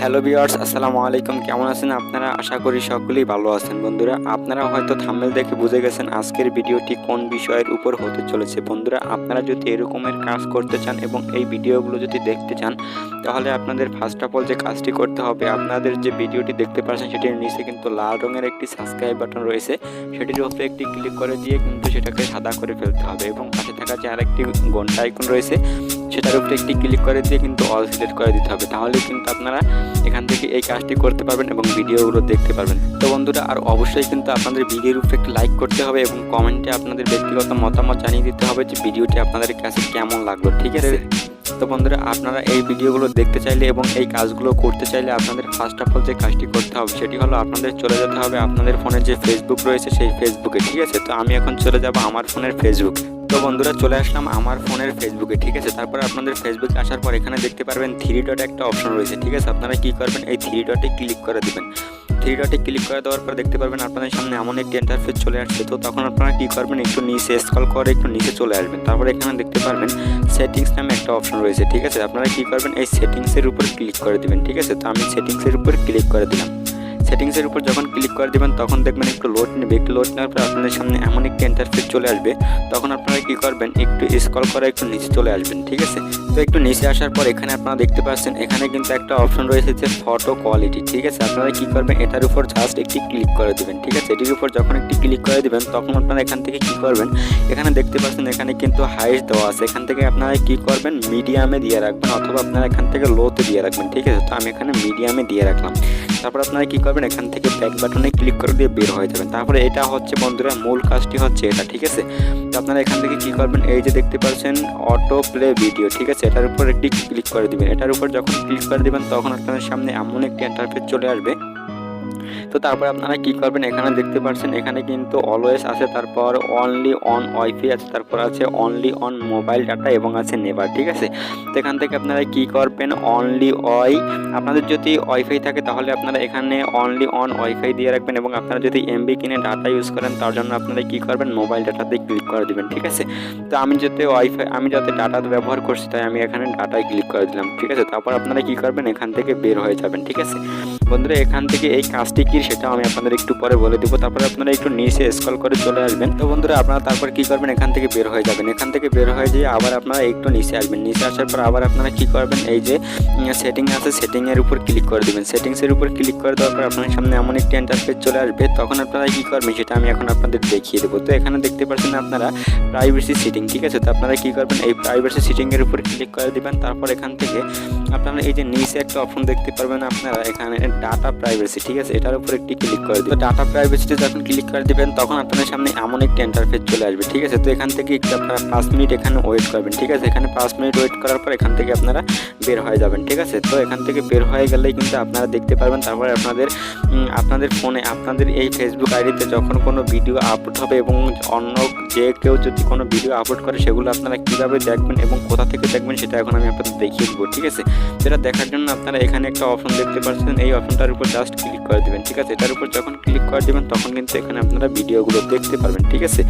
Hello viewers, আসসালামু আলাইকুম। কেমন আছেন আপনারা? আশা করি সকলেই ভালো আছেন। বন্ধুরা, আপনারা হয়তো থাম্বনেল দেখে বুঝে গেছেন আজকের ভিডিওটি কোন বিষয়ের উপর হতে চলেছে। বন্ধুরা, আপনারা যদি এরকমের কাজ করতে চান এবং এই ভিডিওগুলো যদি দেখতে চান, তাহলে আপনাদের ফার্স্ট অফ অল যে কাজটি করতে হবে, আপনাদের যে ভিডিওটি দেখতে পাচ্ছেন সেটির নিচে কিন্তু লাল রঙের একটি সাবস্ক্রাইব বাটন রয়েছে, সেটির উপরে একটি ক্লিক করে দিয়ে কিন্তু সেটাকে সাদা করে ফেলতে হবে এবং পাশে থাকা যে আরেকটি ঘন্টা আইকন রয়েছে সেটার উপরে একটি ক্লিক করে দিয়ে কিন্তু অল সিলেক্ট করে দিতে হবে। তাহলে কিন্তু আপনারা এখান থেকে এই কাজটি করতে পারবেন এবং ভিডিওগুলো দেখতে পারবেন। তো বন্ধুরা, আর অবশ্যই কিন্তু আপনাদের ভিডিওর উপরে একটি লাইক করতে হবে এবং কমেন্টে আপনাদের ব্যক্তিগত মতামত জানিয়ে দিতে হবে যে ভিডিওটি আপনাদের কাছে কেমন লাগলো, ঠিক আছে? তো বন্ধুরা, আপনারা এই ভিডিওগুলো দেখতে চাইলে এবং এই কাজগুলো করতে চাইলে আপনাদের ফার্স্ট অফ অল যে কাজটি করতে হবে সেটি হলো আপনাদের চলে যেতে হবে আপনাদের ফোনের যে ফেসবুক রয়েছে সেই ফেসবুকে, ঠিক আছে? তো আমি এখন চলে যাব আমার ফোনের ফেসবুক। তো বন্ধুরা, চলে আসলাম আমার ফোনের ফেসবুকে, ঠিক আছে? তারপর আপনাদের ফেসবুকে আসার পর এখানে দেখতে পারবেন 3 ডট একটা অপশন রয়েছে, ঠিক আছে? আপনারা কি করবেন, এই 3 ডটে ক্লিক করে দিবেন। 3 ডটে ক্লিক করে দেওয়ার পর দেখতে পারবেন আপনাদের সামনে এমন একটি ইন্টারফেস চলে আসছে। তো তখন আপনারা কি করবেন, একটু নিচে স্ক্রল করে একটু নিচে চলে আসবেন। তারপর এখানে দেখতে পারবেন সেটিংস নামে একটা অপশন রয়েছে, ঠিক আছে? আপনারা কি করবেন, এই সেটিংসের উপর ক্লিক করে দিবেন, ঠিক আছে? তো আমি সেটিংসের উপর ক্লিক করে দিলাম। সেটিংসের উপর যখন ক্লিক করে দেবেন তখন দেখবেন একটু লোড নেবে। একটু লোড নেওয়ার পর আপনাদের সামনে এমন একটি ইন্টারফেস চলে আসবে। তখন আপনারা কি করবেন, একটু স্ক্রল করে একটু নিচে চলে আসবেন, ঠিক আছে? তো একটু নিচে আসার পর এখানে আপনারা দেখতে পাচ্ছেন এখানে কিন্তু একটা অপশন রয়েছে যে ফটো কোয়ালিটি, ঠিক আছে? আপনারা কি করবেন, এটার উপর জাস্ট একটি ক্লিক করে দিবেন, ঠিক আছে? এটির উপর যখন একটি ক্লিক করে দিবেন তখন আপনারা এখান থেকে কি করবেন, এখানে দেখতে পাচ্ছেন এখানে কিন্তু হাইস্ট দেওয়া আছে। এখান থেকে আপনারা কি করবেন, মিডিয়ামে দিয়ে রাখবেন অথবা আপনারা এখান থেকে লোতে দিয়ে রাখবেন, ঠিক আছে? তো আমি এখানে মিডিয়ামে দিয়ে রাখলাম। তারপর আপনারা কি করবেন, এখান থেকে ব্যাক বাটনে ক্লিক করে দিয়ে বের হয়ে যাবেন। তারপরে এটা হচ্ছে বন্ধুরা মূল কাজটি হচ্ছে এটা, ঠিক আছে? তো আপনারা এখান থেকে কি করবেন, এই যে দেখতে পাচ্ছেন অটো প্লে ভিডিও, ঠিক আছে? এটার উপর একটি ক্লিক করে দিবেন। এটার উপর যখন ক্লিক করে দিবেন তখন আপনাদের সামনে এমন একটি ইন্টারফেস চলে আসবে। তো তারপর আপনারা কি করবেন, এখানে দেখতে পাচ্ছেন এখানে কিন্তু অলওয়েজ আছে, তারপর অনলি অন ওয়াইফাই আছে, তারপর আছে অনলি অন মোবাইল ডাটা এবং আছে নেভার, ঠিক আছে? তো এখান থেকে আপনারা কি করবেন, অনলি আপনাদের যদি ওয়াইফাই থাকে তাহলে আপনারা এখানে অনলি অন ওয়াইফাই দিয়ে রাখবেন এবং আপনারা যদি এমবি কিনে ডাটা ইউজ করেন তার জন্য আপনারা কি করবেন, মোবাইল ডাটাতে ক্লিক করে দিবেন, ঠিক আছে? তো আমি যাতে ডাটা ব্যবহার করছি তাই আমি এখানে ডাটায় ক্লিক করে দিলাম, ঠিক আছে? তারপর আপনারা কি করবেন, এখান থেকে বের হয়ে যাবেন, ঠিক আছে? বন্ধুরা, এখান থেকে এই কাজটি কি সেটা আমি আপনাদের একটু পরে বলে দেবো। তারপরে আপনারা একটু নিচে স্ক্রল করে চলে আসবেন। তো বন্ধুরা, আপনারা তারপর কি করবেন, এখান থেকে বের হয়ে যাবেন। এখান থেকে বের হয়ে যেয়ে আবার আপনারা একটু নিচে আসবেন। নিচে আসার পর আবার আপনারা কি করবেন, এই যে সেটিং আছে সেটিংয়ের উপর ক্লিক করে দেবেন। সেটিংসের উপর ক্লিক করে দেওয়ার পর আপনার সামনে এমন একটি ইন্টারফেস চলে আসবে। তখন আপনারা কি করবেন সেটা আমি এখন আপনাদের দেখিয়ে দেবো। তো এখানে দেখতে পাচ্ছেন আপনারা প্রাইভেসি সেটিং, ঠিক আছে? তো আপনারা কি করবেন, এই প্রাইভেসি সেটিংয়ের উপর ক্লিক করে দেবেন। তারপর এখান থেকে আপনারা এই যে নিচে একটা অপশন দেখতে পারবেন আপনারা এখানে ডাটা প্রাইভেসি, ঠিক আছে? এটার উপর একটি ক্লিক করে দিবেন। ডাটা প্রাইভেসিতে যখন ক্লিক করে দিবেন তখন আপনাদের সামনে এমন একটি ইন্টারফেস চলে আসবে, ঠিক আছে? তো এখান থেকে একটু আপনারা 5 মিনিট এখানে ওয়েট করবেন, ঠিক আছে? এখানে 5 মিনিট ওয়েট করার পর এখান থেকে আপনারা বের হয়ে যাবেন, ঠিক আছে? তো এখান থেকে বের হয়ে গেলেই কিন্তু আপনারা দেখতে পারবেন তারপরে আপনাদের ফোনে আপনাদের এই ফেসবুক আইডিতে যখন কোনো ভিডিও আপলোড হবে এবং অন্য যে কেউ যদি কোনো ভিডিও আপলোড করে সেগুলো আপনারা কীভাবে দেখবেন এবং কোথা থেকে দেখবেন সেটা এখন আমি আপনাদের দেখিয়ে দেবো, ঠিক আছে? সেটা দেখার জন্য আপনারা এখানে একটা অপশন দেখতে পাচ্ছেন, এই অপশনটার উপর জাস্ট ক্লিক করে দেবেন, ঠিক আছে? এটার উপর যখন ক্লিক করে দেবেন তখন কিন্তু এখানে আপনারা ভিডিওগুলো দেখতে পারবেন, ঠিক আছে?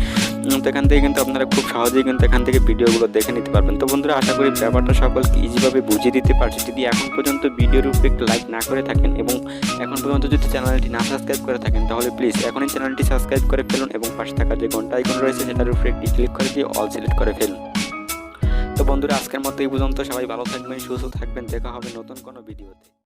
তো এখান থেকে কিন্তু আপনারা খুব সহজেই কিন্তু এখান থেকে ভিডিওগুলো দেখে নিতে পারবেন। তো বন্ধুরা, আশা করি ব্যাপারটা সকলকে ইজিভাবে বুঝিয়ে দিতে পারছি। যদি এখন পর্যন্ত ভিডিওর উপরে একটু লাইক না করে থাকেন এবং এখন পর্যন্ত যদি চ্যানেলটি না সাবস্ক্রাইব করে থাকেন তাহলে প্লিজ এখনই চ্যানেলটি সাবস্ক্রাইব করে ফেলুন এবং পাশে থাকা যে ঘন্টা আইকন রয়েছে সেটার উপরে একটি ক্লিক করে দিয়ে অল সিলেক্ট করে ফেলুন। তো বন্ধুরা, আজকের মতো এই পর্যন্ত। সবাই ভালো থাকবেন, সুস্থ থাকবেন। দেখা হবে নতুন কোনো ভিডিওতে।